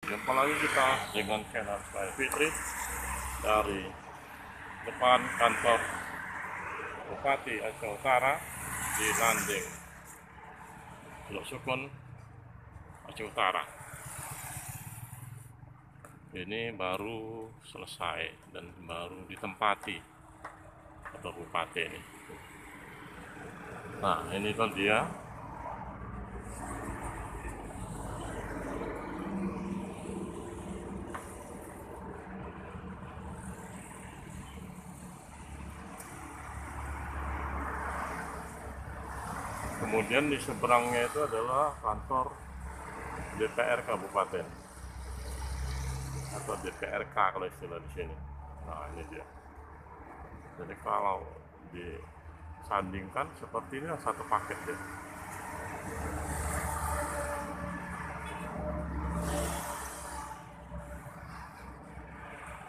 Jumpa lagi kita dengan channel saya Fitri dari depan kantor Bupati Aceh Utara di Landing, Teluk Sukun, Aceh Utara. Ini baru selesai dan baru ditempati kantor Bupati ini. Nah, ini kan dia. Kemudian di seberangnya itu adalah kantor DPR Kabupaten atau DPRK kalau istilah di sini. Nah, ini dia. Jadi kalau disandingkan seperti ini satu paket deh.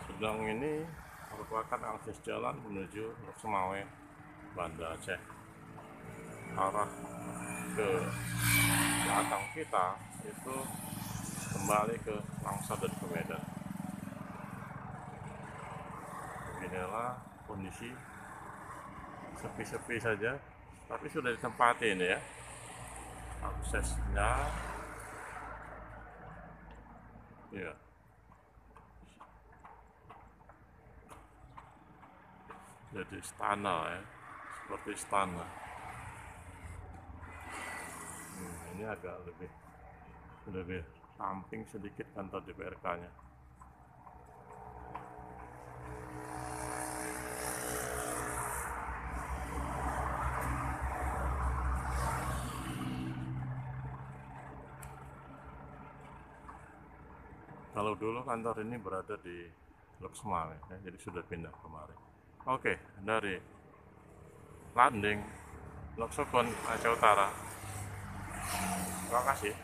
Sedang ini merupakan akses jalan menuju Semawe, Banda Aceh. Arah ke belakang kita itu kembali ke Langsa dan ke Medan. Inilah kondisi sepi-sepi saja, tapi sudah ditempati ini ya. Aksesnya ya. Jadi istana ya, seperti istana. Ini agak lebih samping sedikit kantor DPRK-nya. Kalau dulu kantor ini berada di Teluk Semawe, ya, jadi sudah pindah kemarin. Oke, dari Landing, Teluk Sukun, Aceh Utara. Terima kasih.